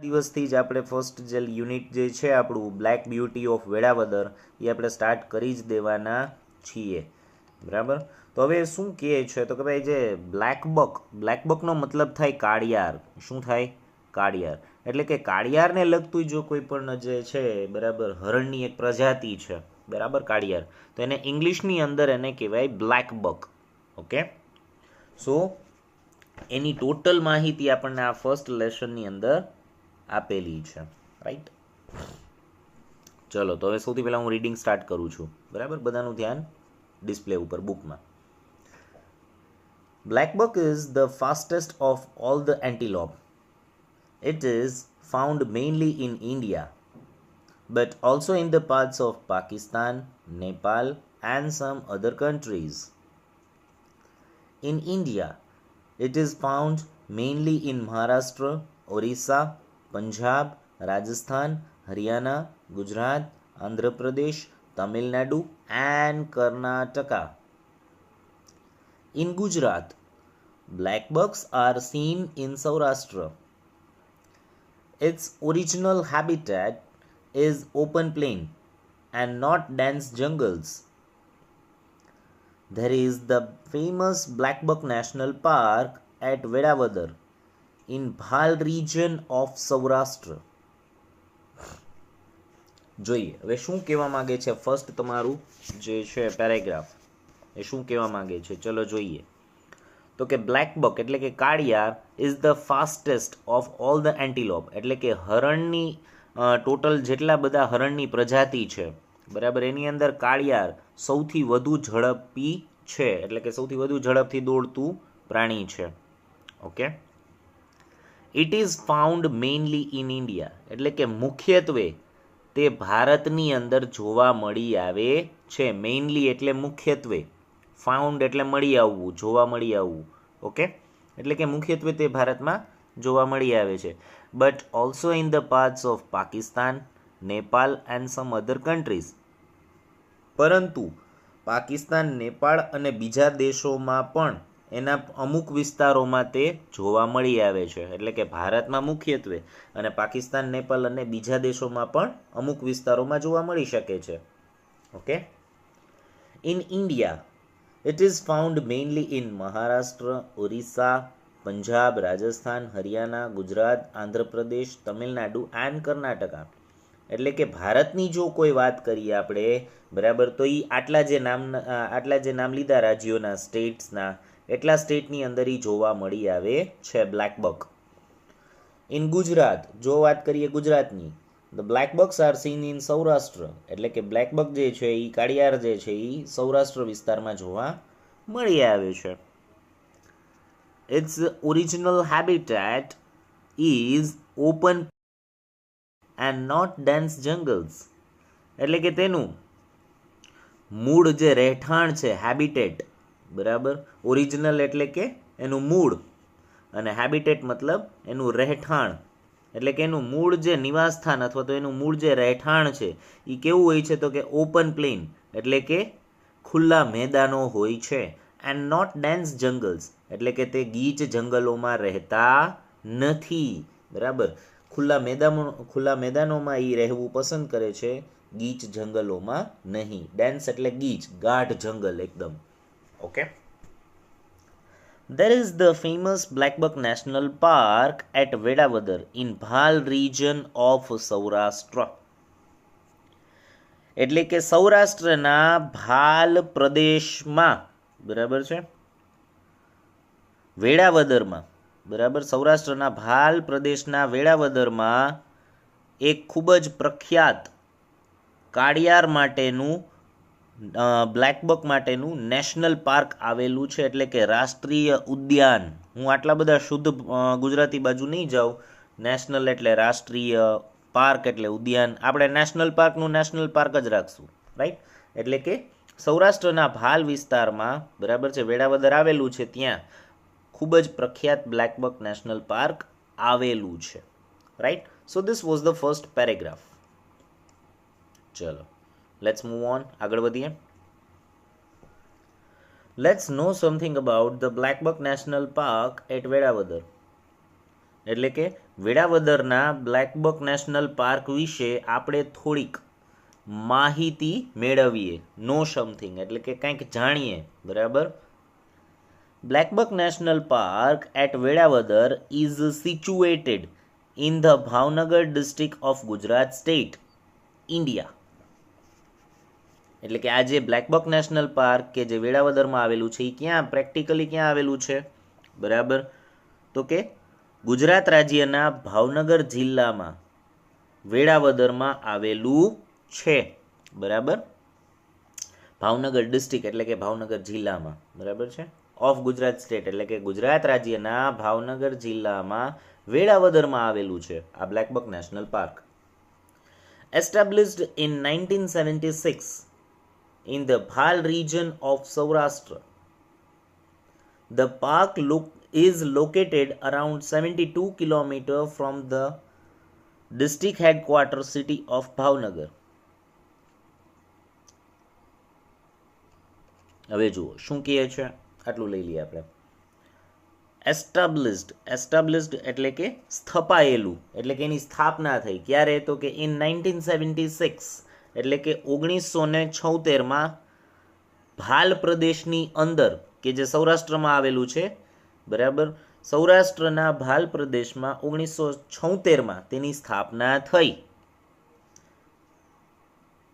દિવસથી જ આપણે ફર્સ્ટ જે યુનિટ જે છે આપણું બ્લેક બ્યુટી ઓફ વેળાવદર એ આપણે સ્ટાર્ટ કરી જ દેવાના છીએ, બરાબર. તો હવે શું કહે છે તો કે ભાઈ જે બ્લેક બકનો મતલબ થાય કાળિયાર. શું થાય? કાળિયાર. એટલે કે કાળિયારને લગતું જો કોઈ પણ જે છે બરાબર હરણની એક પ્રજાતિ છે, બરાબર, કાળિયાર, તો એને ઇંગ્લિશની અંદર એને કહેવાય બ્લેક બક. ઓકે, સો એની ટોટલ માહિતી આપણને આ ફર્સ્ટ લેસનની અંદર આપેલી છે, રાઈટ. ચલો, તો હવે સૌથી પહેલાં હું રીડિંગ સ્ટાર્ટ કરું છું, બરાબર. બધાનું ધ્યાન ડિસ્પ્લે ઉપર બુકમાં. Black buck is the fastest of all the antelope. It is found mainly in India, but also in the parts of Pakistan, Nepal, and some other countries. In India, it is found mainly in Maharashtra, Orissa, Punjab, Rajasthan, Haryana, Gujarat, Andhra Pradesh, Tamil Nadu, and Karnataka. In Gujarat, black bucks are seen in Saurashtra. Its original habitat is open plain and not dense jungles. There is the famous Black Buck National Park at Vedavadar in Bhal region of Saurashtra. જોઈએ હવે શું કહેવા માંગે છે first તમારું જે છે paragraph એ શું કહેવા માંગે છે, ચલો જોઈએ. તો કે બ્લેક બક એટલે કે કાળિયાર is the fastest of all the antelope, એટલે કે હરણની ટોટલ જેટલા બધા હરણની પ્રજાતિ છે, બરાબર, એની અંદર કાળિયાર સૌથી વધુ ઝડપી છે, એટલે કે સૌથી વધુ ઝડપથી દોડતું પ્રાણી છે. Okay. It is found mainly in India, એટલે કે મુખ્યત્વે તે ભારતની અંદર જોવા મળી આવે છે. મેઇનલી એટલે મુખ્યત્વે, ફાઉન્ડ એટલે મળી આવવું, જોવા મળી આવવું. ઓકે, એટલે કે મુખ્યત્વે તે ભારતમાં જોવા મળી આવે છે. But also in the parts of Pakistan, Nepal and sum other countries, પરંતુ પાકિસ્તાન, નેપાળ અને બીજા દેશોમાં પણ એના અમુક વિસ્તારોમાં તે જોવા મળી આવે છે. એટલે કે ભારતમાં મુખ્યત્વે અને પાકિસ્તાન, નેપાલ અને બીજા દેશોમાં પણ અમુક વિસ્તારોમાં જોવા મળી શકે છે. Okay. In India, it is found mainly in Maharashtra, Orissa, Punjab, Rajasthan, Haryana, Gujarat, Andhra Pradesh, Tamil Nadu and Karnataka. એટલે કે ભારતની જો કોઈ વાત કરીએ આપણે, બરાબર, તો એ આટલા જે નામ લીધા રાજ્યોના, સ્ટેટ્સના, એટલા સ્ટેટની અંદર એ જોવા મળી આવે છે બ્લેક બક. ઇન ગુજરાત, જો વાત કરીએ ગુજરાતની, the black bucks are seen in Saurashtra, એટલે કે બ્લેક બક જે છે એ કાળિયાર જે છે એ સૌરાષ્ટ્ર વિસ્તારમાં જોવા મળી આવે છે. Its original habitat is open and not dense jungles, એટલે કે તેનું મૂળ જે રહેઠાણ છે, હેબિટેટ, બરાબર, ઓરિજિનલ એટલે કે એનું મૂળ, અને હેબિટેટ મતલબ એનું રહેઠાણ, એટલે કે એનું મૂળ જે નિવાસસ્થાન અથવા તો એનું મૂળ જે રહેઠાણ છે એ કેવું હોય છે તો કે ઓપન પ્લેન, એટલે કે ખુલ્લા મેદાનો હોય છે. એન્ડ નોટ ડેન્સ જંગલ્સ, એટલે કે તે ગીચ જંગલોમાં રહેતા નથી, બરાબર. ખુલ્લા મેદાનોમાં એ રહેવું પસંદ કરે છે, ગીચ જંગલોમાં નહીં. ડેન્સ એટલે ગીચ, ગાઢ જંગલ એકદમ. Okay. There is the famous Black Buck National Park at Vedavadar in Bhal region of Saurashtra. એટલે કે સૌરાષ્ટ્રના ભાલ પ્રદેશમાં, બરાબર છે, વેળાવદરમાં, બરાબર, સૌરાષ્ટ્રના ભાલ પ્રદેશના વેળાવદરમાં એક ખૂબ જ પ્રખ્યાત કાળિયાર માટેનું બ્લેકબક માટેનું નેશનલ પાર્ક આવેલું છે, એટલે કે રાષ્ટ્રીય ઉદ્યાન. હું આટલા બધા શુદ્ધ ગુજરાતી બાજુ નહીં જાઉં. નેશનલ એટલે રાષ્ટ્રીય, પાર્ક એટલે ઉદ્યાન. આપણે નેશનલ પાર્કનું નેશનલ પાર્ક જ રાખશું, રાઈટ. એટલે કે સૌરાષ્ટ્રના ભાલ વિસ્તારમાં, બરાબર છે, વેળાવદર આવેલું છે, ત્યાં ખૂબ જ પ્રખ્યાત બ્લેકબક નેશનલ પાર્ક આવેલું છે, right. So this was the first paragraph. ચલો, let's move on, આગળ વધીએ. Let's know something about the Black Buck National Park at Vedavadar. એટલે કે વેળાવદરના બ્લેકબક નેશનલ પાર્ક વિશે આપણે થોડીક માહિતી મેળવીએ. નો સમથિંગ એટલે કે કંઈક જાણીએ. બરાબર. Blackbuck national park at Velavadar is situated in the Bhavnagar district of Gujarat state, India. એટલે કે આ જે બ્લેકબક નેશનલ પાર્ક કે જે વેળાવદરમાં આવેલું છે એ ક્યાં પ્રેક્ટિકલી ક્યાં આવેલું છે? બરાબર. તો કે ગુજરાત રાજ્યના ભાવનગર જિલ્લામાં વેળાવદરમાં આવેલું છે. બરાબર. ભાવનગર ડિસ્ટ્રિક્ટ એટલે કે ભાવનગર જિલ્લામાં. બરાબર છે. ઓફ ગુજરાત સ્ટેટ એટલે કે ગુજરાત રાજ્યના ભાવનગર જિલ્લામાં વેળાવદરમાં આવેલું છે આ blackbuck national park. Established in 1976 in the Bhal region of Saurashtra. The park is located around 72 km from the district headquarters city of Bhavnagar. હવે જુઓ શું કહે છે, આટલું લઈ લઈએ આપણે. એસ્ટાબ્લિશ્ડ એટલે કે સ્થપાયેલું, એટલે કે એની સ્થાપના થઈ ક્યારે? તો કે ઇન 1976 એટલે કે 1976માં ભાલ પ્રદેશની અંદર કે જે સૌરાષ્ટ્રમાં આવેલું છે. બરાબર. સૌરાષ્ટ્રના ભાલ પ્રદેશમાં 1976માં તેની સ્થાપના થઈ.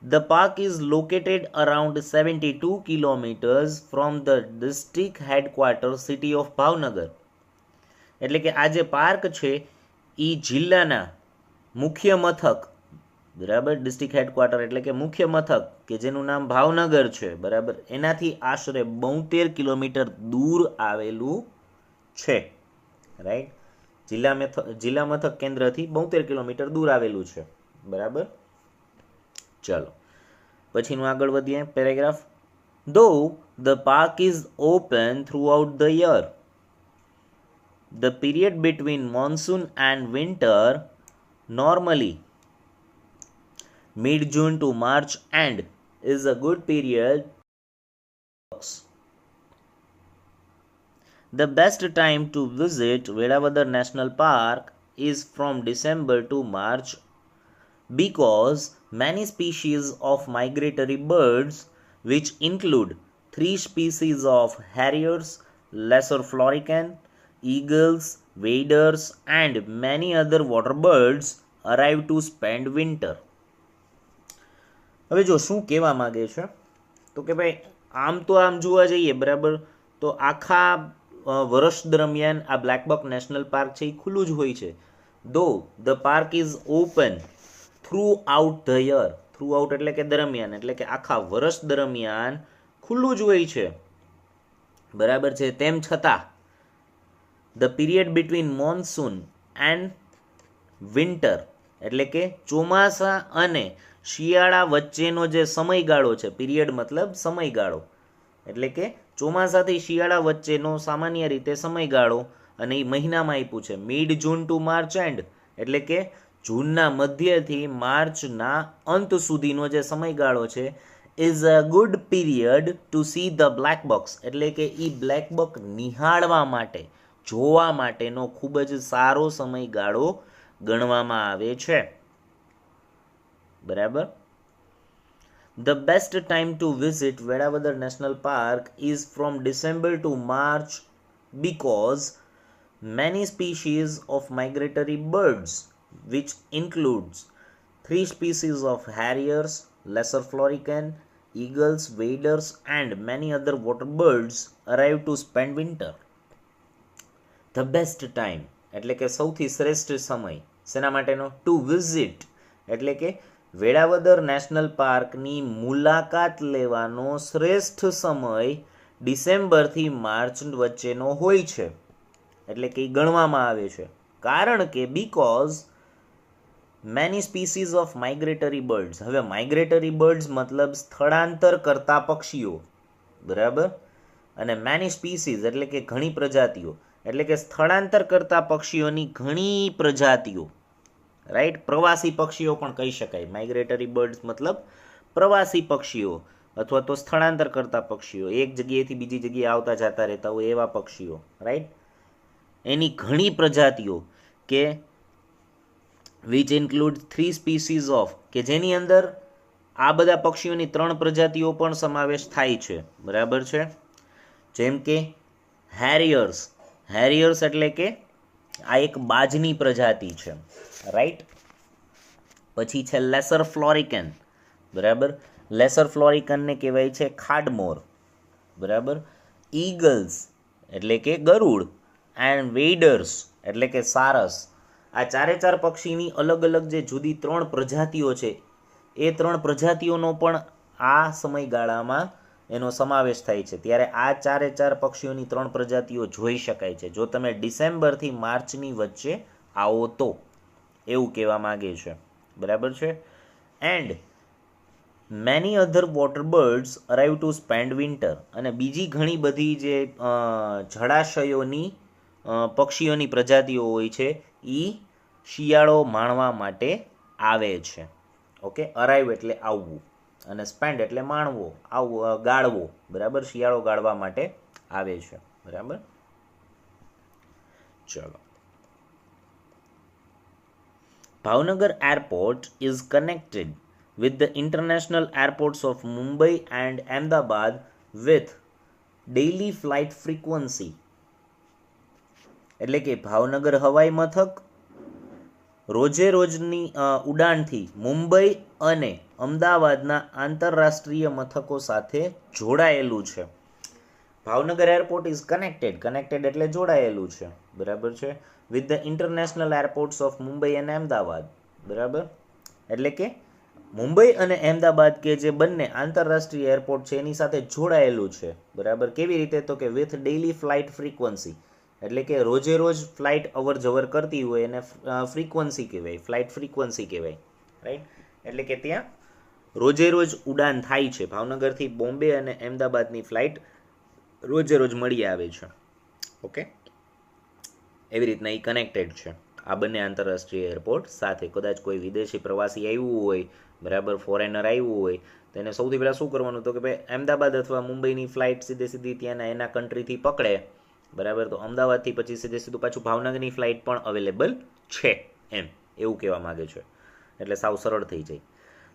The park is located around 72 kilometers from the district headquarters city of Bhavnagar. એટલે કે આ જે પાર્ક છે એ જિલ્લાના મુખ્ય મથક, બરાબર, ડિસ્ટ્રિક્ટ હેડક્વાર્ટર એટલે કે મુખ્ય મથક કે જેનું નામ ભાવનગર છે, બરાબર, એનાથી આશરે 72 કિલોમીટર દૂર આવેલું છે. રાઈટ. જિલ્લા મથક કેન્દ્રથી 72 કિલોમીટર દૂર આવેલું છે. બરાબર. ચલો પછીનું આગળ વધીએ. પેરેગ્રાફ. ધો the park is open through out the year, the period between monsoon and winter, normally mid-June to March end, is a good period. The best time to visit Velavadar National Park is from December to March because many species of migratory birds, which include 3 species of harriers, lesser florican, eagles, waders, and many other water birds arrive to spend winter. હવે જો શું કહેવા માંગે છે તો કે ભાઈ આમ તો આમ જોવા જઈએ, બરાબર, તો આખા વર્ષ દરમિયાન આ બ્લેકબક નેશનલ પાર્ક છે એ ખુલ્લું જ હોય છે. ધો the park is open through out the year. Through out એટલે કે દરમિયાન, એટલે કે આખા વર્ષ દરમિયાન ખુલ્લું જ હોય છે. બરાબર છે. તેમ છતાં the period between monsoon and winter એટલે કે ચોમાસા અને શિયાળા વચ્ચેનો જે સમયગાળો છે, પીરિયડ મતલબ સમયગાળો, એટલે કે ચોમાસાથી શિયાળા વચ્ચેનો સામાન્ય રીતે સમયગાળો, અને એ મહિનામાં આપ્યું છે mid June to March end, એટલે કે જૂનના મધ્યથી માર્ચના અંત સુધીનો જે સમયગાળો છે, is a good period to see the black bucks, એટલે કે એ બ્લેક બોક નિહાળવા માટે, જોવા માટેનો ખૂબ જ સારો સમયગાળો ગણવામાં આવે છે. બરાબર. The best time to visit Velavadar National Park is from December to March because many species of migratory birds, which includes 3 species of harriers, lesser florican, eagles, waders, and many other water birds arrive to spend winter. The best time એટલે કે સૌથી શ્રેષ્ઠ સમય શેના માટેનો? To visit એટલે કે Velavadar national પાર્કની મુલાકાત લેવાનો શ્રેષ્ઠ સમય ડિસેમ્બરથી માર્ચ વચ્ચેનો હોય છે, એટલે કે ગણવામાં આવે છે. કારણ કે because many species of migratory birds. હવે માઇગ્રેટરી બર્ડ્સ મતલબ સ્થળાંતર કરતા પક્ષીઓ, બરાબર, અને મેની સ્પીસીઝ એટલે કે ઘણી પ્રજાતિઓ, એટલે કે સ્થળાંતર કરતા પક્ષીઓની ઘણી પ્રજાતિઓ. રાઈટ. પ્રવાસી પક્ષીઓ પણ કહી શકાય. માઇગ્રેટરી બર્ડ્સ મતલબ પ્રવાસી પક્ષીઓ અથવા તો સ્થળાંતર કરતા પક્ષીઓ, એક જગ્યાએથી બીજી જગ્યાએ આવતા જતા રહેતા હોય એવા પક્ષીઓ. રાઈટ. એની ઘણી પ્રજાતિઓ કે વિચ ઇન્ક્લુડ 3 સ્પીસીઝ ઓફ, કે જેની અંદર આ બધા પક્ષીઓની 3 પ્રજાતિઓ પણ સમાવેશ થાય છે, બરાબર છે. જેમ કે હેરિયર્સ. હેરિયર્સ એટલે કે આ એક બાજની પ્રજાતિ છે, રાઈટ. પછી છે લેસર ફ્લોરિકન, બરાબર. લેસર ફ્લોરિકનને કહેવાય છે ખાડમોર, બરાબર. ઈગલ્સ એટલે કે ગરુડ, એન્ડ વેડર્સ એટલે કે સારસ. આ ચારે ચાર પક્ષીની અલગ અલગ જે જુદી 3 પ્રજાતિઓ છે, એ 3 પ્રજાતિઓનો પણ આ સમયગાળામાં એનો સમાવેશ થાય છે. ત્યારે આ ચારે ચાર પક્ષીઓની 3 પ્રજાતિઓ જોઈ શકાય છે જો તમે ડિસેમ્બરથી માર્ચની વચ્ચે આવો તો, એવું કહેવા માગે છે, બરાબર છે. And many other water birds arrive two spend winter, અને બીજી ઘણી બધી જે જળાશયોની પક્ષીઓની પ્રજાતિઓ હોય છે એ શિયાળો માણવા માટે આવે છે. ઓકે, અરાઇવ એટલે આવવું, અને સ્પેન્ડ એટલે માણવો, આવવું, ગાળવો, બરાબર. શિયાળો ગાળવા માટે આવે છે, બરાબર. ચલો. Bhavnagar airport is connected with the international airports of Mumbai and Ahmedabad with daily flight frequency. એટલે કે ભાવનગર હવાઈ મથક રોજે રોજની ઉડાનથી મુંબઈ અને અમદાવાદના આંતરરાષ્ટ્રીય મથકો સાથે જોડાયેલું છે. ભાવનગર એરપોર્ટ ઇઝ કનેક્ટેડ એટલે જોડાયેલું છે, બરાબર છે, with the international airports of Mumbai અને અમદાવાદ, બરાબર. એટલે કે મુંબઈ અને અહેમદાબાદ કે જે બંને આંતરરાષ્ટ્રીય એરપોર્ટ છે એની સાથે જોડાયેલું છે, બરાબર. કેવી રીતે? તો કે વિથ ડેઇલી ફ્લાઇટ ફ્રીક્વન્સી, એટલે કે રોજે રોજ ફ્લાઇટ અવર જવર કરતી હોય એને ફ્રીક્વન્સી કહેવાય, ફ્લાઇટ ફ્રીક્વન્સી કહેવાય, રાઈટ. એટલે કે ત્યાં રોજે રોજ ઉડાન થાય છે. ભાવનગરથી બોમ્બે અને અહેમદાબાદની ફ્લાઇટ રોજે રોજ મળી આવે છે. ઓકે, એવી રીતના એ કનેક્ટેડ છે આ બંને આંતરરાષ્ટ્રીય એરપોર્ટ સાથે. કદાચ કોઈ વિદેશી પ્રવાસી આવ્યું હોય, બરાબર, ફોરેનર આવ્યું હોય, તો એને સૌથી પહેલાં શું કરવાનું? તો કે ભાઈ અહેમદાબાદ અથવા મુંબઈની ફ્લાઇટ સીધી ત્યાંના એના કન્ટ્રીથી પકડે, બરાબર. તો અમદાવાદથી પછી સીધું પાછું ભાવનગરની ફ્લાઇટ પણ અવેલેબલ છે, એમ એવું કહેવા માગે છે. એટલે સાવ સરળ થઈ જાય.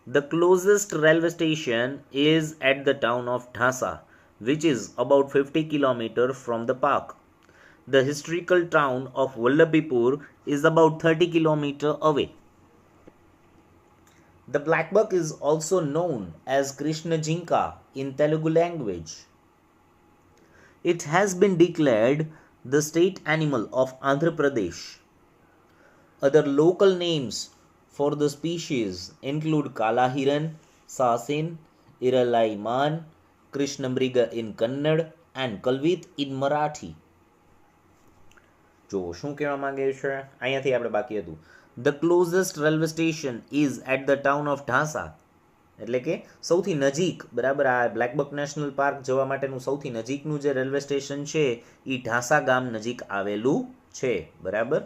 The closest railway station is at the town of Dhansa, which is about 50 km from the park. The historical town of Vallabhipur is about 30 km away. The black buck is also known as Krishna Jinka in Telugu language. It has been declared the state animal of Andhra Pradesh. Other local names for the species include Kala Hiran, Sasin, Iralai Man, Krishnamriga in Kannada and Kalvit in Marathi. જો શું કહેવા માંગે છે અહીંયાથી આપણે બાકી હતું. The closest railway station is at the town of Dhansa, એટલે કે સૌથી નજીક, બરાબર, આ બ્લેકબક નેશનલ પાર્ક જવા માટેનું સૌથી નજીકનું જે રેલવે સ્ટેશન છે એ ઢાંસા ગામ નજીક આવેલું છે, બરાબર.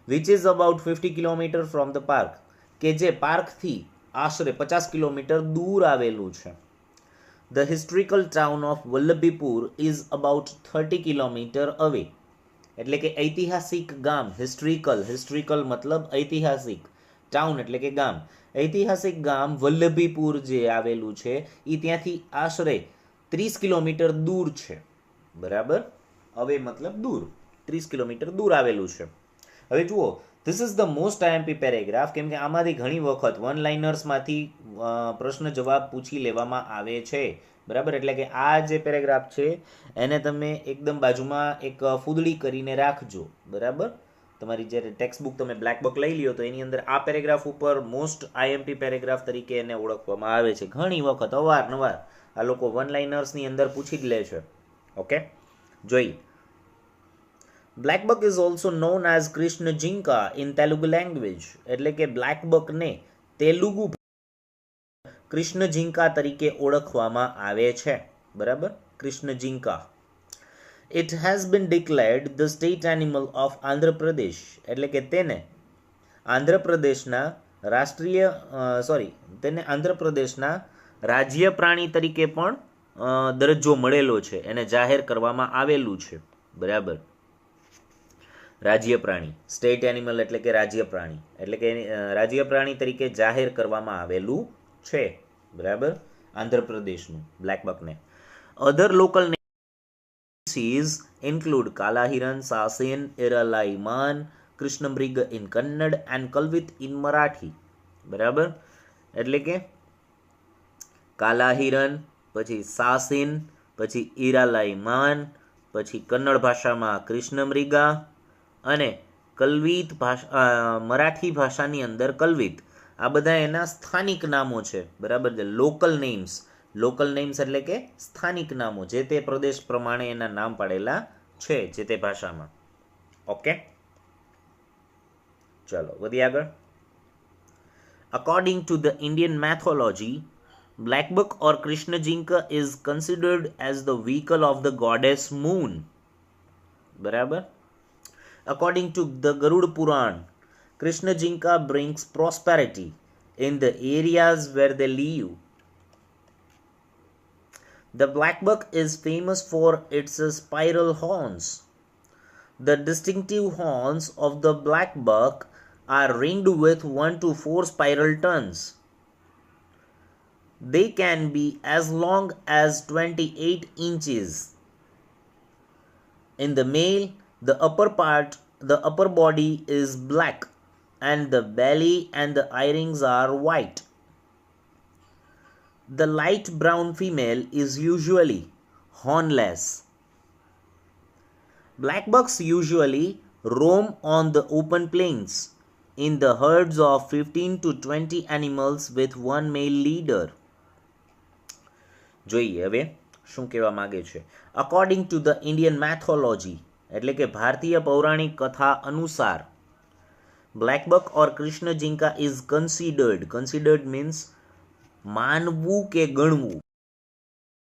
Which is about 50 kilometre from the park, કે જે પાર્કથી આશરે 50 કિલોમીટર દૂર આવેલું છે. The historical town of Vallabhipur is about 30 km away. એટલે કે ઐતિહાસિક ગામ, હિસ્ટ્રિકલ મતલબ ઐતિહાસિક, ટાઉન એટલે કે ગામ, ઐતિહાસિક ગામ વલ્લભીપુર જે આવેલું છે એ ત્યાંથી આશરે 30 કિલોમીટર દૂર છે, બરાબર. હવે મતલબ દૂર, 30 કિલોમીટર દૂર આવેલું છે. હવે જુઓ, this is the most IMP paragraph, કેમ કે આમાંથી ઘણી વખત વન લાઇનર્સમાંથી પ્રશ્ન જવાબ પૂછી લેવામાં આવે છે, બરાબર. એટલે કે આ જે પેરેગ્રાફ છે એને તમે એકદમ બાજુમાં એક ફૂદડી કરીને રાખજો, બરાબર. તમારી જ્યારે ટેક્સ્ટ બુક તમે બ્લેક બુક લઈ લ્યો તો એની અંદર આ પેરેગ્રાફ ઉપર મોસ્ટ આઈએમપી પેરેગ્રાફ તરીકે એને ઓળખવામાં આવે છે. ઘણી વખત અવારનવાર આ લોકો વન લાઇનર્સની અંદર પૂછી જ લે છે. ઓકે, જોઈ. Black buck is also known as krishna jinka in Telugu language, એટલે કે બ્લેક બકને તેલુગુ કૃષ્ણ જિંકા તરીકે ઓળખવામાં આવે છે, બરાબર. કૃષ્ણ જિંકા. It has been declared the state animal of Andhra Pradesh, એટલે કે તેને આંધ્રપ્રદેશના રાજ્ય પ્રાણી તરીકે પણ દરજ્જો મળેલો છે, એને જાહેર કરવામાં આવેલું છે, બરાબર. રાજ્ય પ્રાણી, સ્ટેટ એનિમલ એટલે કે રાજ્ય પ્રાણી, એટલે કે રાજ્ય પ્રાણી તરીકે જાહેર કરવામાં આવેલું છે, બરાબર, આંધ્રપ્રદેશનું બ્લેક બકને. Other local species include kala hiran, sasin, iralai maan, krishnamrig in Kannada and kalvit in Marathi, બરાબર, એટલે કે કાલા હિરણ, પછી સાસિન, પછી ઈરાલાઈ માન, પછી કન્નડ ભાષામાં કૃષ્ણમૃગા અને કલ્વિત ભાષા, મરાઠી ભાષાની અંદર કલ્વિત. આ બધા એના સ્થાનિક નામો છે, બરાબર છે, લોકલ નેમ્સ. લોકલ નેમ્સ એટલે કે સ્થાનિક નામો, જે તે પ્રદેશ પ્રમાણે એના નામ પાડેલા છે જે તે ભાષામાં. ઓકે, ચલો વધીએ આગળ. According to the Indian mythology, Black Buck or Krishna Jinka is considered as the vehicle of the goddess Moon. બરાબર. According to the Garuda Puran, Krishna Jinka brings prosperity in the areas where they live. The black buck is famous for its spiral horns. The distinctive horns of the black buck are ringed with 1 to 4 spiral tongues. They can be as long as 28 inches. In the male, the upper body is black and the belly and the eye-rings are white. The light brown female is usually hornless. Black bucks usually roam on the open plains in the herds of 15 to 20 animals with one male leader. જોઈએ હવે શું કહેવા માંગે છે. According to the Indian mythology એટલે કે ભારતીય પૌરાણિક કથા અનુસાર blackbuck or krishna jinka is considered means માનવું કે ગણવું.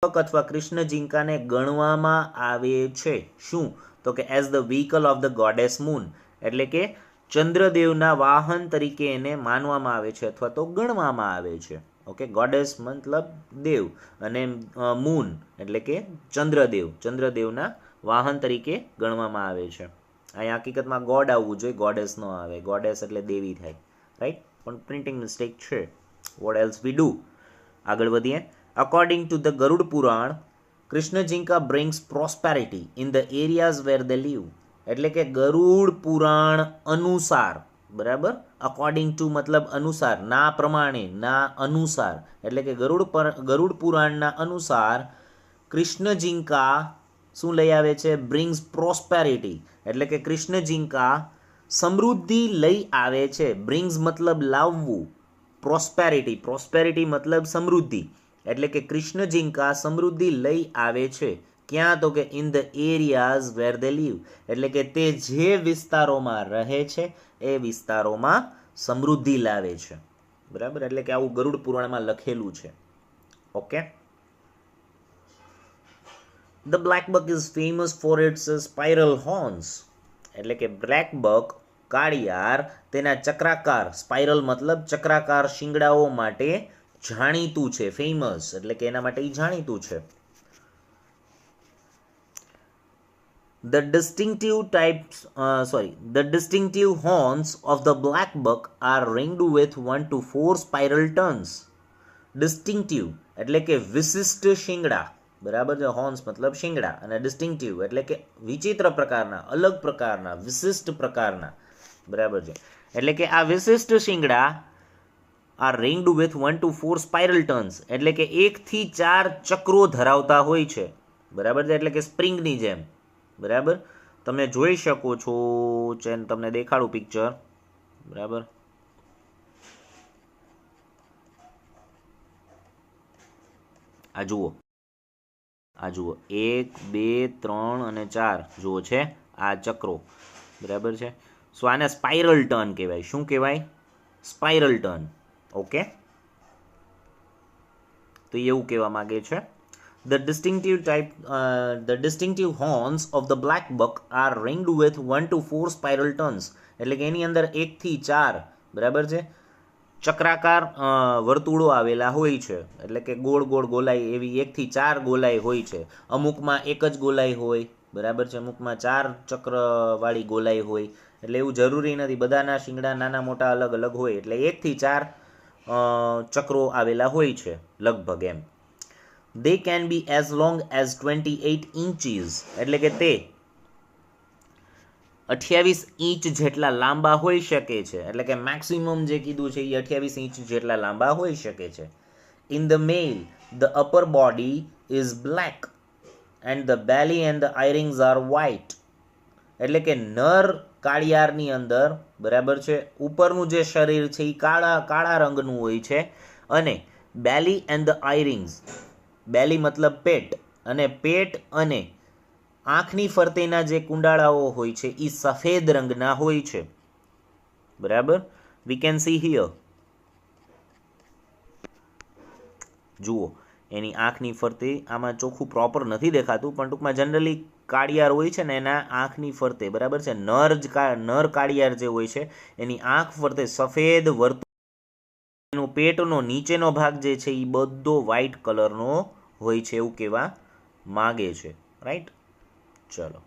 અથવા કૃષ્ણ જિંકાને ગણવામાં આવે છે શું? તો કે as the vehicle of the goddess moon, એટલે કે ચંદ્રદેવના વાહન તરીકે એને માનવામાં આવે છે અથવા તો ગણવામાં આવે છે. ઓકે, ગોડેસ મતલબ દેવ અને મૂન એટલે કે ચંદ્રદેવના વાહન તરીકે ગણવામાં આવે છે. અહીંયા હકીકતમાં ગોડ આવવું જોઈએ, ગોડેસ ન આવે. ગોડેસ એટલે દેવી થાય, રાઈટ, પણ પ્રિન્ટિંગ મિસ્ટેક છે. What else we do? આગળ વધીએ. According to the Garuda Purana, krishna jinka brings prosperity in the areas where they live. એટલે કે ગરુડ પુરાણ અનુસાર, બરાબર, અકોર્ડિંગ ટુ મતલબ અનુસાર, ના પ્રમાણે, ના અનુસાર, એટલે કે ગરુડ પુરાણના અનુસાર કૃષ્ણ જિંકા શું લઈ આવે છે? બ્રિંગ્સ પ્રોસ્પેરિટી, એટલે કે કૃષ્ણ જિંકા સમૃદ્ધિ લઈ આવે છે. બ્રિંગ્સ મતલબ લાવવું, પ્રોસ્પેરિટી મતલબ સમૃદ્ધિ, એટલે કે કૃષ્ણ જિંકા સમૃદ્ધિ લઈ આવે છે. ક્યાં? તો કે in the areas where they live, એટલે કે તે જે વિસ્તારોમાં રહે છે એ વિસ્તારોમાં સમૃદ્ધિ લાવે છે, બરાબર, એટલે કે આવું ગરુડ પુરાણમાં લખેલું છે. Okay. The black buck is famous for its spiral horns, એટલે કે બ્લેક બક કાળિયાર તેના ચક્રાકાર, સ્પાઇરલ મતલબ ચક્રાકાર શિંગડાઓ માટે જાણીતું છે. ફેમસ એટલે કે એના માટે જાણીતું છે. The distinctive horns of the black buck are ringed with 1 to 4 spiral tongues. Distinctive એટલે કે વિશિષ્ટ શિંગડા, બરાબર છે. હોર્ન્સ મતલબ શિંગડા અને ડિસ્ટિંક્ટિવ એટલે કે વિચિત્ર પ્રકારના, અલગ પ્રકારના, વિશિષ્ટ પ્રકારના, બરાબર છે. એટલે કે આ વિશિષ્ટ શિંગડા are ringed with 1 to 4 spiral turns, એટલે કે 1 થી 4 ચક્રો ધરાવતા હોય છે, બરાબર છે, એટલે કે સ્પ્રિંગની જેમ, બરાબર. તમે જોઈ શકો છો, તમને દેખાડું પિક્ચર, બરાબર. આ જુઓ 1 2 3 અને 4 જુઓ છે આ ચક્રો, બરાબર છે. સો આને સ્પાઇરલ ટર્ન કહેવાય. શું કહેવાય? Spiral turn. ઓકે, તો એવું કહેવા માંગે છે. The distinctive horns of the black buck are ringed with 1 to 4 spiral turns, એટલે કે એની અંદર 1 થી 4, બરાબર છે, ચક્રાકાર વર્તુળો આવેલા હોય છે, એટલે કે ગોળ ગોળ ગોલાઈ એવી 1 થી 4 ગોલાઈ હોય છે. અમુકમાં એક જ ગોલાઈ હોય, બરાબર છે, અમુકમાં 4 ચક્રવાળી ગોલાઈ હોય, એટલે એવું જરૂરી નથી, બધાના શિંગડા નાના મોટા અલગ અલગ હોય, એટલે 1 થી 4 ચક્રો આવેલા હોય છે લગભગ એમ. They can be as long as 28 inches, એટલે કે તે 28 ઇંચ જેટલા લાંબા હોઈ શકે છે, એટલે કે મેક્સિમમ જે કીધું છે એ 28 ઇંચ જેટલા લાંબા હોઈ શકે છે. In the male the upper body is black and the belly and the eye rings are white, એટલે કે નર કાળિયારની અંદર, બરાબર છે, ઉપરનું જે શરીર છે એ કાળા રંગનું હોય છે, અને બેલી એન્ડ ધ આયરિંગ્સ, બેલી મતલબ પેટ, અને પેટ અને આંખની ફરતેના જે કુંડાળાઓ હોય છે એ સફેદ રંગના હોય છે. બરાબર, વી કેન સી હિયર. જુઓ, એની આંખની ફરતે, આમાં ચોખ્ખું પ્રોપર નથી દેખાતું, પણ ટૂંકમાં જનરલી કાળિયાર હોય છે ને એના આંખની ફરતે, બરાબર છે, નર કાળિયાર જે હોય છે એની આંખ ફરતે સફેદ વર્તુળ, એનો પેટનો નીચેનો ભાગ જે છે એ બધો વ્હાઇટ કલરનો હોય છે એવું કહેવા માગે છે. રાઈટ, ચલો.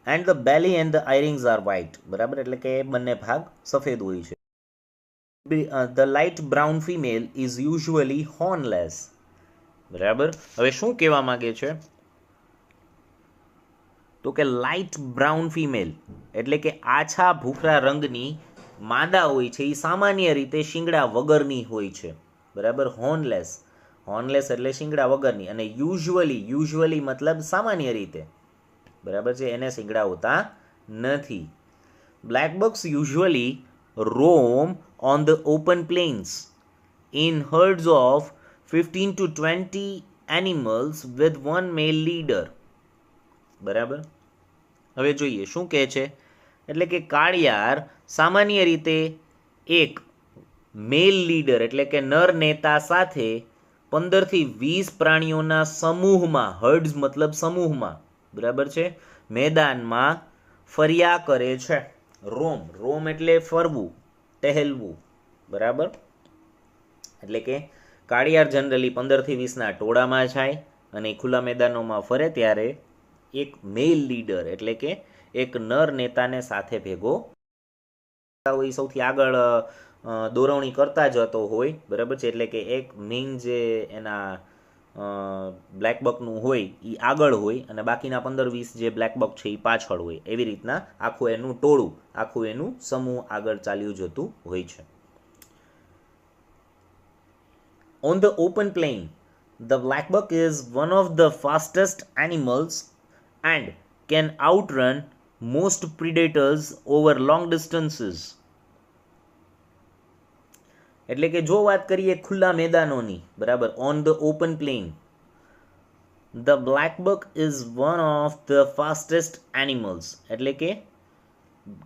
And the belly and the eye rings are white, બરાબર, એટલે કે બંને ભાગ સફેદ હોય છે. The light brown female is usually hornless, બરાબર. હવે શું કહેવા માંગે છે, તો કે લાઇટ બ્રાઉન ફિમેલ એટલે કે આછા ભૂખરા રંગની માદા હોય છે એ સામાન્ય રીતે શિંગડા વગરની હોય છે, બરાબર. હોર્નલેસ એટલે શિંગડા વગરની, અને યુઝ્યુઅલી મતલબ સામાન્ય રીતે, બરાબર છે, એને શિંગડા હોતા નથી. Black bucks usually roam on the open plains in herds of 15 to 20 animals with one male leader, બરાબર. હવે જોઈએ શું કહે છે, એટલે કે કાળિયાર સામાન્ય રીતે એક મેલ લીડર એટલે કે નર નેતા સાથે 15 થી 20 પ્રાણીઓના સમૂહમાં, હર્ડ્સ મતલબ સમૂહમાં, બરાબર છે, મેદાનમાં ફર્યા કરે છે. રોમ એટલે ફરવું, ટહેલવું, બરાબર. એટલે કે કાળિયાર જનરલી 15 થી 20 ના ટોળામાં જાય અને ખુલ્લા મેદાનોમાં ફરે ત્યારે એક મેલ લીડર એટલે કે એક નર નેતાને સાથે ભેગો હોય, સૌથી આગળ દોરવણી કરતા જતો હોય, બરાબર છે, એટલે કે એક મેઇન જે એના બ્લેક બકનું હોય એ આગળ હોય અને બાકીના 15-20 જે બ્લેક બક છે એ પાછળ હોય, એવી રીતના આખું એનું ટોળું, આખું એનું સમૂહ આગળ ચાલ્યું જતું હોય છે. On the open plain, the black buck is one of the fastest animals and can outrun most predators over long distances. એટલે કે જો વાત કરીએ ખુલ્લા મેદાનોની, બરાબર, on the open plain, the black buck is one of the fastest animals, એટલે કે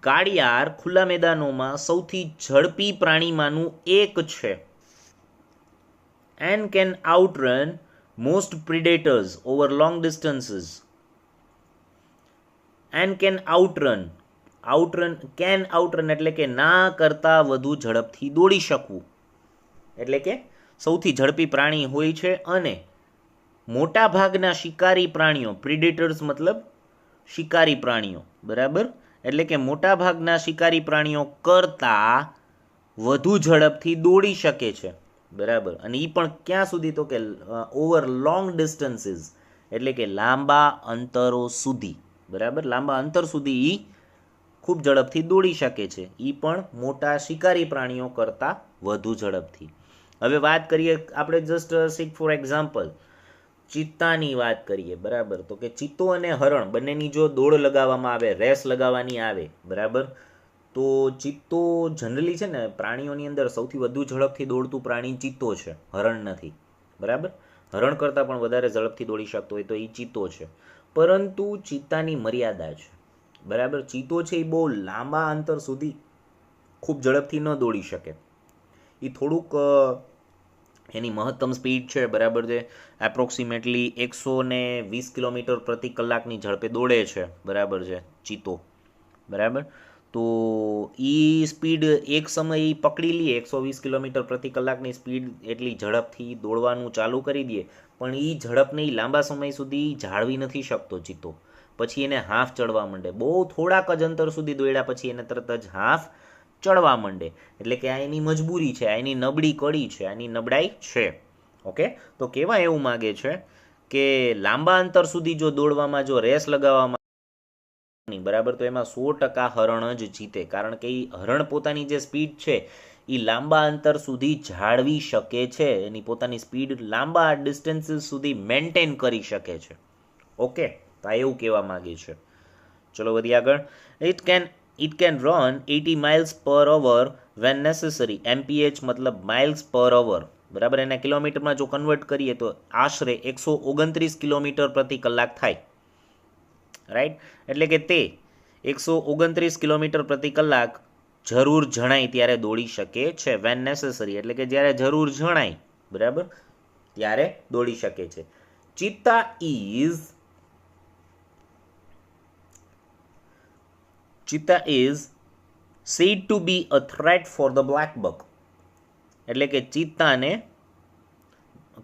કાળિયાર ખુલ્લા મેદાનોમાં સૌથી ઝડપી પ્રાણીમાંનું એક છે. And can outrun most predators over long distances. And can outrun એટલે કે ના કરતા વધુ ઝડપથી દોડી શકવું, એટલે કે સૌથી ઝડપી પ્રાણી હોય છે, અને મોટા ભાગના શિકારી પ્રાણીઓ, પ્રિડેટર્સ મતલબ શિકારી પ્રાણીઓ, બરાબર, એટલે કે મોટા ભાગના શિકારી પ્રાણીઓ કરતા વધુ ઝડપથી દોડી શકે છે, બરાબર. અને એ પણ ક્યાં સુધી, તો કે ઓવર લોંગ ડિસ્ટન્સીસ એટલે કે લાંબા અંતરો સુધી, બરાબર, લાંબા અંતર સુધી એ ખૂબ ઝડપથી દોડી શકે છે, એ પણ મોટા શિકારી પ્રાણીઓ કરતાં વધુ ઝડપથી. હવે વાત કરીએ આપણે જસ્ટ સીક ફોર એક્ઝામ્પલ ચિત્તાની વાત કરીએ, બરાબર, તો કે ચિત્તો અને હરણ બંનેની જો દોડ લગાવવામાં આવે, રેસ લગાવવાની આવે, બરાબર, તો ચિત્તો જનરલી છે ને પ્રાણીઓની અંદર સૌથી વધુ ઝડપથી દોડતું પ્રાણી ચિત્તો છે, હરણ નથી, બરાબર. હરણ કરતાં પણ વધારે ઝડપથી દોડી શકતો હોય તો એ ચિત્તો છે, પરંતુ ચિત્તાની મર્યાદા છે, બરાબર. ચિત્તો છે એ બહુ લાંબા અંતર સુધી ખૂબ ઝડપથી ન દોડી શકે, એ થોડુંક એની મહત્તમ સ્પીડ છે, બરાબર છે, એપ્રોક્સિમેટલી 120 કિલોમીટર પ્રતિ કલાકની ઝડપે દોડે છે, બરાબર છે, ચિત્તો, બરાબર. તો એ સ્પીડ એક સમય પકડી લઈએ 120 કિલોમીટર પ્રતિ કલાકની સ્પીડ એટલી ઝડપથી દોડવાનું ચાલુ કરી દઈએ, પણ એ ઝડપને લાંબા સમય સુધી જાળવી નથી શકતો ચિત્તો. પછી એને હાફ ચડવા માંડે. બહુ થોડાક જ અંતર સુધી દોડ્યા પછી એને તરત જ હાફ ચડવા માંડે. એટલે કે આ એની મજબૂરી છે, આ એની નબળી કડી છે, આની નબળાઈ છે. ઓકે, તો કહેવા એવું માગે છે કે લાંબા અંતર સુધી જો દોડવામાં જો રેસ લગાવવામાં બરાબર, તો એમાં 100% હરણ જ જીતે. કારણ કે એ હરણ પોતાની જે સ્પીડ છે એ લાંબા અંતર સુધી જાળવી શકે છે, એની પોતાની સ્પીડ લાંબા ડિસ્ટન્સીસ સુધી મેન્ટેન કરી શકે છે. ઓકે, તો આ એવું કહેવા માંગે છે. ચલો વધીએ આગળ. It can run 80 miles per hour when necessary. MPH મતલબ માઇલ્સ પર અવર, બરાબર. એના કિલોમીટરમાં જો કન્વર્ટ કરીએ તો આશરે 129 કિલોમીટર પ્રતિ કલાક થાય. રાઈટ, એટલે કે તે 129 કિલોમીટર પ્રતિ કલાક જરૂર જણાય ત્યારે દોડી શકે છે. વેન નેસેસરી એટલે કે જ્યારે જરૂર જણાય, બરાબર, ત્યારે દોડી શકે છે. ચિત્તા is said to be a threat for the black buck. એટલે કે ચિત્તાને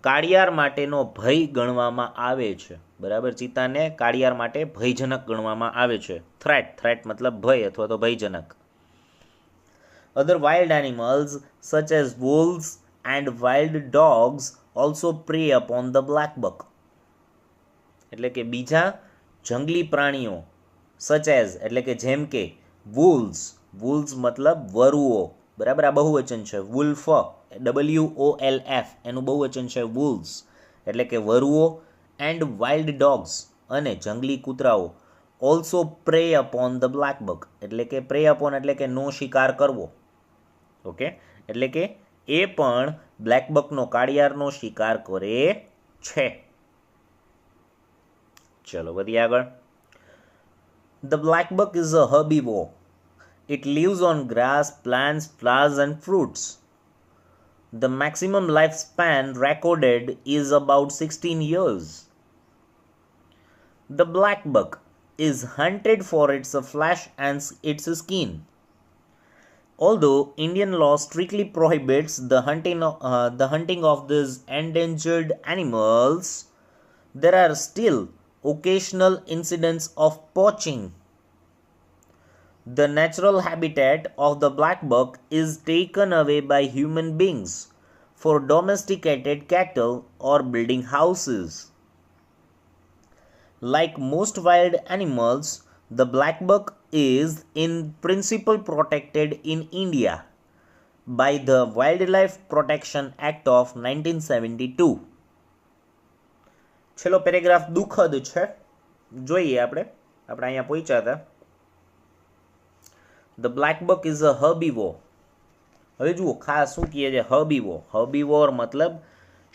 કાળિયાર માટેનો ભય ગણવામાં આવે છે, બરાબર. ચિત્તાને કાળિયાર માટે ભયજનક ગણવામાં આવે છે. થ્રેટ મતલબ ભય અથવા તો ભયજનક. Other wild animals such as wolves and wild dogs also prey upon the black buck. એટલે કે બીજા જંગલી પ્રાણીઓ such as એટલે કે જેમ કે wolves મતલબ વરુઓ, બરાબર. આ બહુવચન છે. wolf WOLF એનું બહુવચન છે wolves, એટલે કે વરુઓ. એન્ડ વાઇલ્ડ ડોગ્સ અને જંગલી કૂતરાઓ also prey upon the black buck, એટલે કે પ્રે અપોન એટલે કે નો શિકાર કરવો. ઓકે, એટલે કે એ પણ બ્લેક બકનો કાળિયારનો શિકાર કરે છે. ચલો વધીએ આગળ. The black buck is a herbivore. It lives on grass, plants, flowers and fruits. The maximum lifespan recorded is about 16 years. The black buck is hunted for its flesh and its skin. Although Indian law strictly prohibits the hunting of these endangered animals, there are still occasional incidents of poaching. The natural habitat of the black buck is taken away by human beings for domesticated cattle or building houses. Like most wild animals, the black buck is in principle protected in India by the Wildlife Protection Act of 1972. છેલ્લો paragraph દુઃખદ છે, જોઈએ આપણે અહીંયા પહોંચ્યા હતા. The black buck is a herbivore. હવે જુઓ ખાસ શું કહે છે હર્બીવોર મતલબ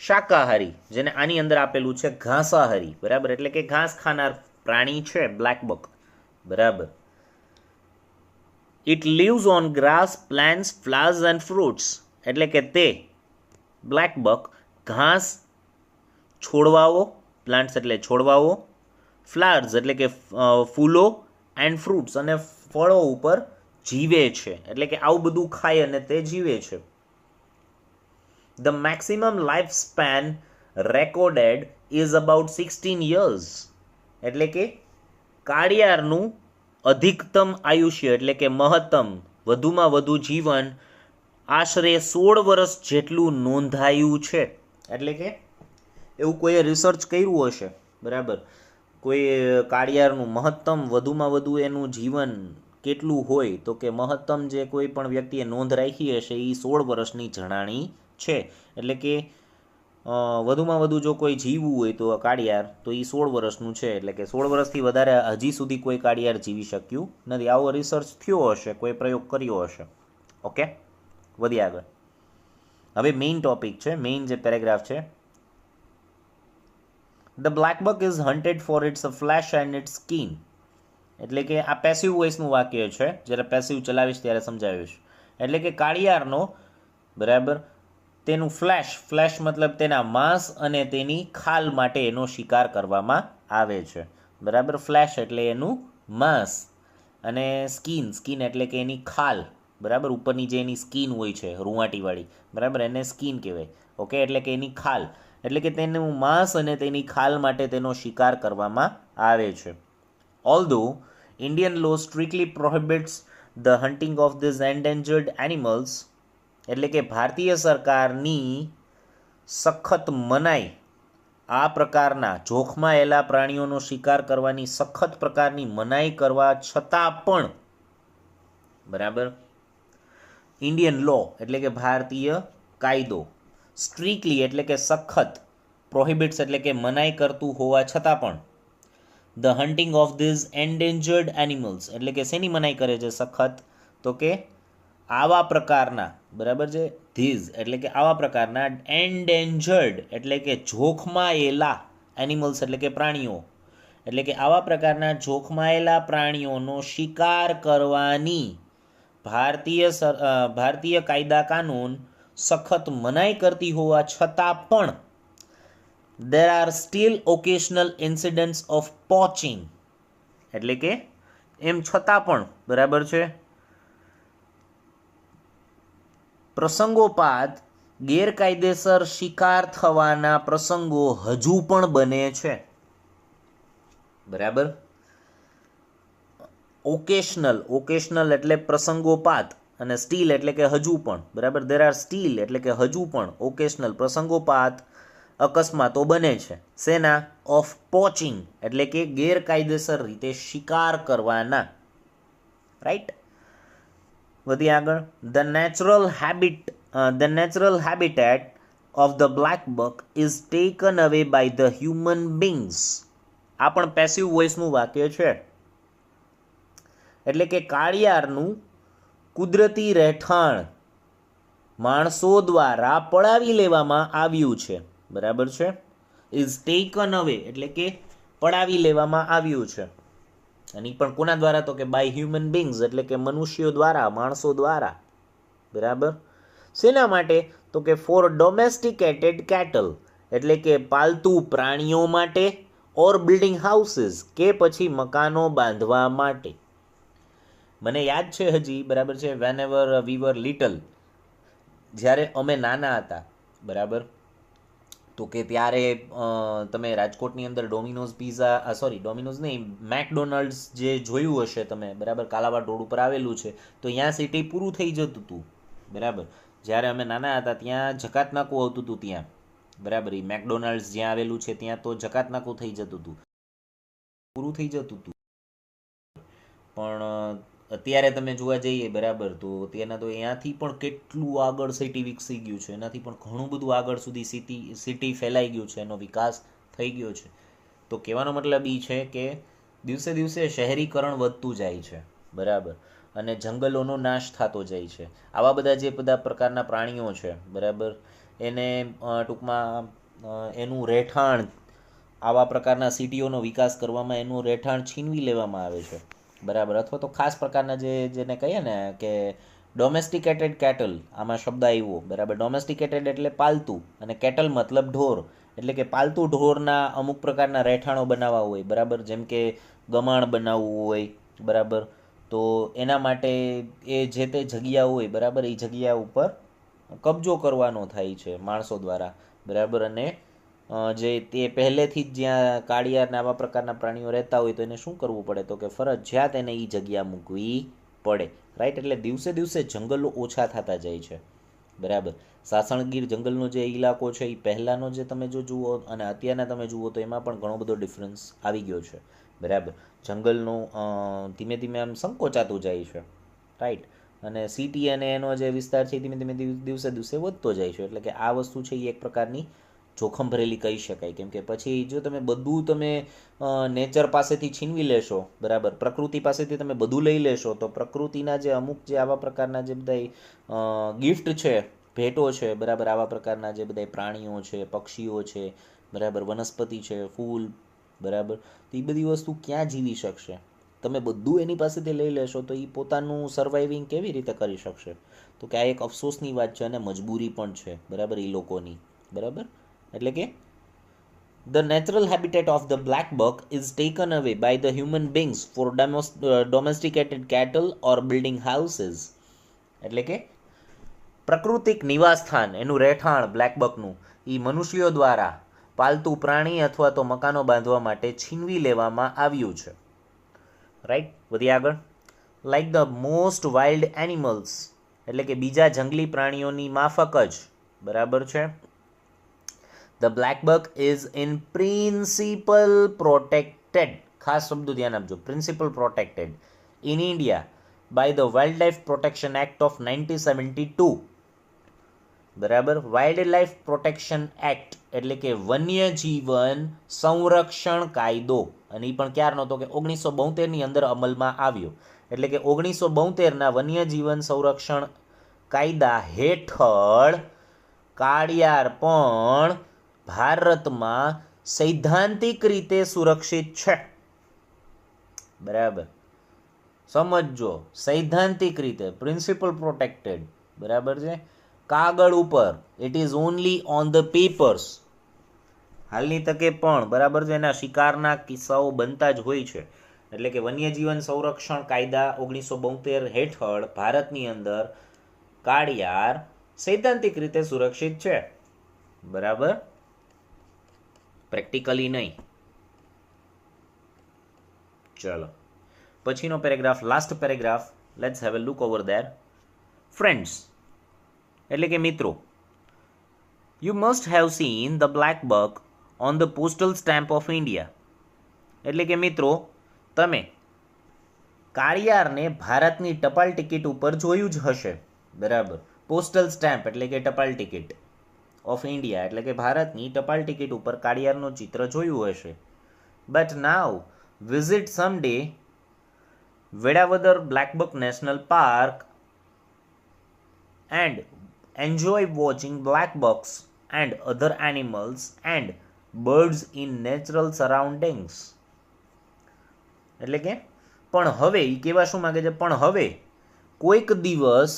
શાકાહારી, જેને આની અંદર આપેલું છે ઘાસાહારી, બરાબર. એટલે કે ઘાસ ખાનાર પ્રાણી છે બ્લેક બક, બરાબર. It leaves on grass, plants, flowers and fruits, એટલે કે તે બ્લેક બક ઘાસ, છોડવાઓ, પ્લાન્ટ્સ એટલે છોડવાઓ, ફ્લાવર્સ એટલે કે ફૂલો, એન્ડ ફ્રૂટ્સ અને ફળો ઉપર જીવે છે. એટલે કે આવું બધું ખાય અને તે જીવે છે. The maximum lifespan recorded is about 16 years. એટલે કે કાળિયારનું અધિકતમ આયુષ્ય એટલે કે મહત્તમ વધુમાં વધુ જીવન આશરે 16 વર્ષ જેટલું નોંધાયું છે. એટલે કે એવું કોઈએ રિસર્ચ કર્યું હશે, બરાબર. કોઈ કાળિયારનું મહત્તમ વધુમાં વધુ એનું જીવન કેટલું હોય, તો કે મહત્તમ જે કોઈ પણ વ્યક્તિએ નોંધ રાખી હશે એ 16 વર્ષની જણાણી છે. એટલે કે વધુમાં વધુ જો કોઈ જીવવું હોય તો કાળિયાર તો એ 16 વર્ષનું છે. એટલે કે 16 વર્ષથી વધારે હજી સુધી કોઈ કાળિયાર જીવી શક્યું નથી. આવો રિસર્ચ થયો હશે, કોઈ પ્રયોગ કર્યો હશે. ઓકે, વધીએ આગળ. હવે મેઇન ટોપિક છે, મેઇન જે પેરેગ્રાફ છે. The black buck is hunted for its flesh and its skin. એટલે કે આ પેસિવ વોઇસનું વાક્ય છે, જ્યારે પેસિવ ચલાવીશ ત્યારે સમજાવીશ. એટલે કે કાળિયારનો, બરાબર, તેનું ફ્લેશ મતલબ તેના માંસ અને તેની ખાલ માટે એનો શિકાર કરવામાં આવે છે, બરાબર. ફ્લેશ એટલે એનું માંસ અને સ્કીન એટલે કે એની ખાલ, બરાબર, ઉપરની જે એની સ્કીન હોય છે રૂંવાટીવાળી, બરાબર, એને સ્કીન કહેવાય. ઓકે, એટલે કે એની ખાલ, એટલે કે તેનું માંસ અને તેની ખાલ માટે તેનો શિકાર કરવામાં આવે છે. Although Indian law strictly prohibits the hunting of these endangered animals, એટલે કે ભારતીય સરકારની સખત મનાઈ આ પ્રકારના જોખમાયેલા પ્રાણીઓનો શિકાર કરવાની સખત પ્રકારની મનાઈ કરવા છતાં પણ, બરાબર, ઇન્ડિયન લો એટલે કે ભારતીય કાયદો, સ્ટ્રિક્ટલી એટલે કે સખત, પ્રોહિબિટ્સ એટલે કે મનાઈ કરતું હોવા છતાં પણ, the hunting of these endangered animals એટલે કે શેની મનાઈ કરે છે સખત, તો કે આવા પ્રકારના, બરાબર છે, ધીઝ એટલે કે આવા પ્રકારના, એન્ડેન્જર્ડ એટલે કે જોખમાયેલા, એનિમલ્સ એટલે કે પ્રાણીઓ, એટલે કે આવા પ્રકારના જોખમાયેલા પ્રાણીઓનો શિકાર કરવાની ભારતીય કાયદા કાનૂન સખત મનાઈ કરતી હોવા છતાં પણ there are still occasional incidents of poaching, એટલે કે એમ છતાં પણ, બરાબર છે, પ્રસંગોપાત ગેરકાયદેસર શિકાર થવાના પ્રસંગો હજુ પણ બને છે. બરાબર, ઓકેશનલ એટલે પ્રસંગોપાત, અને સ્ટીલ એટલે કે હજુ પણ, બરાબર, દેર આર સ્ટીલ એટલે કે હજુ પણ, ઓકેશનલ પ્રસંગોપાત અકસ્માતો બને છે. શેના? ઓફ પોચિંગ એટલે કે ગેરકાયદેસર રીતે શિકાર કરવાના. રાઈટ, વધી આગળ. The natural habitat of the black buck is taken અવે બાય ધ હ્યુમન બીંગ્સ. આ પણ પેસિવ વોઇસનું વાક્ય છે. એટલે કે કાળિયારનું કુદરતી રહેઠાણ માણસો દ્વારા પડાવી લેવામાં આવ્યું છે. બરાબર છે, ઇઝ ટેકન અવે એટલે કે પડાવી લેવામાં આવ્યું છે. અને પણ કોના દ્વારા? તો કે બાય હ્યુમન બીંગ્સ એટલે કે મનુષ્યો દ્વારા, માણસો દ્વારા. બરાબર, શેના માટે? તો કે ફોર ડોમેસ્ટિકેટેડ કેટલ એટલે કે પાલતુ પ્રાણીઓ માટે, ઓર બિલ્ડિંગ હાઉસીસ કે પછી મકાનો બાંધવા માટે. મને યાદ છે હજી, બરાબર છે, વેન એવર વી વર લિટલ, જ્યારે અમે નાના હતા, બરાબર, તો કે ત્યારે તમે રાજકોટની અંદર ડોમિનોઝ પિઝા, ડોમિનોઝ નહીં, મેકડોનલ્ડ્સ જે જોયું હશે તમે, બરાબર, કાલાવાડ રોડ ઉપર આવેલું છે, તો ત્યાં સિટી પૂરું થઈ જતું હતું. બરાબર, જ્યારે અમે નાના હતા ત્યાં જકાત નાકું આવતું હતું ત્યાં, બરાબર, એ મેકડોનલ્ડ્સ જ્યાં આવેલું છે ત્યાં તો જકાત નાકું થઈ જતું હતું, પૂરું થઈ જતું હતું. પણ અત્યારે તમે જોવા જઈએ, બરાબર, તો ત્યાંના તો અહીંયાથી પણ કેટલું આગળ સિટી વિકસી ગયું છે, એનાથી પણ ઘણું બધું આગળ સુધી સિટી ફેલાઈ ગયું છે, એનો વિકાસ થઈ ગયો છે. તો કહેવાનો મતલબ એ છે કે દિવસે દિવસે શહેરીકરણ વધતું જાય છે, બરાબર, અને જંગલોનો નાશ થતો જાય છે. આવા બધા જે બધા પ્રકારના પ્રાણીઓ છે, બરાબર, એને ટૂંકમાં એનું રહેઠાણ, આવા પ્રકારના સિટીઓનો વિકાસ કરવામાં એનું રહેઠાણ છીનવી લેવામાં આવે છે. બરાબર, અથવા તો ખાસ પ્રકારના જેને કહીએ ને કે ડોમેસ્ટિકેટેડ કેટલ, આમાં શબ્દ આવ્યો, બરાબર, ડોમેસ્ટિકેટેડ એટલે પાલતુ, અને કેટલ મતલબ ઢોર, એટલે કે પાલતુ ઢોરના અમુક પ્રકારના રહેઠાણો બનાવવા હોય, બરાબર, જેમ કે ગમાણ બનાવવું હોય, બરાબર, તો એના માટે એ જે તે જગ્યા હોય, બરાબર, એ જગ્યા ઉપર કબજો કરવાનો થાય છે માણસો દ્વારા, બરાબર, અને જે તે પહેલેથી જ જ્યાં કાળિયાર ને આવા પ્રકારના પ્રાણીઓ રહેતા હોય તો એને શું કરવું પડે? તો કે ફરજિયાત એને એ જગ્યા મૂકવી પડે. રાઈટ, એટલે દિવસે દિવસે જંગલો ઓછા થતા જાય છે. બરાબર, સાસણગીર જંગલનો જે ઇલાકો છે એ પહેલાંનો જે તમે જો જુઓ અને અત્યારના તમે જુઓ તો એમાં પણ ઘણો બધો ડિફરન્સ આવી ગયો છે. બરાબર, જંગલનું ધીમે ધીમે આમ સંકોચાતું જાય છે. રાઈટ, અને સિટી અને એનો જે વિસ્તાર છે ધીમે ધીમે દિવસે દિવસે વધતો જાય છે. એટલે કે આ વસ્તુ છે એ એક પ્રકારની જોખમ ભરેલી કહી શકાય. કેમ કે પછી જો તમે બધું તમે નેચર પાસેથી છીનવી લેશો, બરાબર, પ્રકૃતિ પાસેથી તમે બધું લઈ લેશો, તો પ્રકૃતિના જે અમુક જે આવા પ્રકારના જે બધા ગિફ્ટ છે, ભેટો છે, બરાબર, આવા પ્રકારના જે બધા પ્રાણીઓ છે, પક્ષીઓ છે, બરાબર, વનસ્પતિ છે, ફૂલ, બરાબર, તો એ બધી વસ્તુ ક્યાં જીવી શકશે? તમે બધું એની પાસેથી લઈ લેશો તો એ પોતાનું સર્વાઇવિંગ કેવી રીતે કરી શકશે? તો કે આ એક અફસોસની વાત છે અને મજબૂરી પણ છે, બરાબર, એ લોકોની. બરાબર, એટલે કે The natural habitat of the black buck is taken away by the human beings for domesticated cattle or building houses. એટલે કે પ્રાકૃતિક નિવાસસ્થાન એનું રહેઠાણ બ્લેક બકનું એ મનુષ્યો દ્વારા પાલતુ પ્રાણી અથવા તો મકાનો બાંધવા માટે છીનવી લેવામાં આવ્યું છે. રાઈટ, વધી આગળ. Like the most wild animals એટલે કે બીજા જંગલી પ્રાણીઓની માફક જ, બરાબર છે. The black buck is in principle protected, ખાસ શબ્દો ધ્યાન આપજો, principle protected in India by the wild life protection act of 1972. બરાબર, વાઇલ્ડ લાઇફ પ્રોટેક્શન એક્ટ એટલે કે વન્યજીવન સંરક્ષણ કાયદો, અને એ પણ ક્યારનો તો કે 1972ની અંદર અમલમાં આવ્યો. એટલે કે 1972ના વન્યજીવન સંરક્ષણ કાયદા હેઠળ કાળિયાર પણ ભારતમાં સૈદ્ધાંતિક રીતે સુરક્ષિત છે. બરાબર, સમજો, સૈદ્ધાંતિક રીતે પ્રિન્સિપલ પ્રોટેક્ટેડ, બરાબર છે. કાગળ ઉપર, it is only on the papers. હાલની તકે પણ, બરાબર છે, એના શિકારના કિસ્સાઓ બનતા જ હોય છે. એટલે કે વન્યજીવન સંરક્ષણ કાયદા 1972 હેઠળ ભારતની અંદર કાળિયાર સૈદ્ધાંતિક રીતે સુરક્ષિત છે. બરાબર, પ્રેક્ટિકલી નહીં. ચલો પછીનો paragraph, last paragraph, let's have a look over there. Friends એટલે કે મિત્રો, you must have seen the black buck on the postal stamp of India. એટલે કે મિત્રો, તમે કાળિયારને ભારતની ટપાલ ટિકિટ ઉપર જોયું જ હશે. બરાબર, પોસ્ટલ સ્ટેમ્પ એટલે કે ટપાલ ટિકિટ ઓફ ઇન્ડિયા એટલે કે ભારતની ટપાલ ટિકિટ ઉપર કાળિયારનું ચિત્ર જોયું હશે. But now visit some day Velavadar blackbuck national park and enjoy watching black bucks and other animals and birds in natural surroundings. એટલે કે પણ હવે એ કહેવા શું માગે છે, પણ હવે કોઈક દિવસ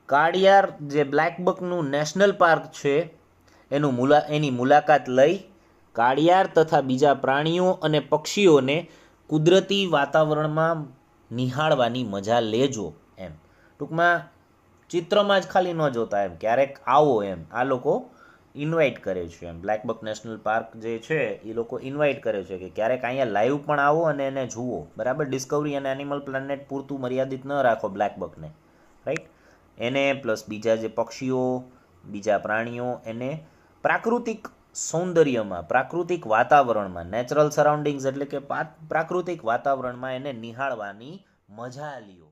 કાળિયાર જે બ્લેકબકનું નેશનલ પાર્ક છે એની મુલાકાત લઈ કાળિયાર તથા બીજા પ્રાણીઓ અને પક્ષીઓને કુદરતી વાતાવરણમાં નિહાળવાની મજા લેજો. એમ ટૂંકમાં ચિત્રમાં જ ખાલી ન જોતા, એમ ક્યારેક આવો, એમ આ લોકો ઇન્વાઇટ કરે છે. એમ બ્લેકબક નેશનલ પાર્ક જે છે એ લોકો ઇન્વાઇટ કરે છે કે ક્યારેક અહીંયા લાઈવ પણ આવો અને એને જુઓ. બરાબર, ડિસ્કવરી અને એનિમલ પ્લેનેટ પૂરતું મર્યાદિત ન રાખો બ્લેકબકને. રાઈટ, એને પ્લસ બીજા જે પક્ષીઓ, બીજા પ્રાણીઓ, એને પ્રાકૃતિક સૌંદર્યમાં, પ્રાકૃતિક વાતાવરણમાં, નેચરલ સરાઉન્ડિંગ્સ એટલે કે પ્રાકૃતિક વાતાવરણમાં એને નિહાળવાની મજા લ્યો.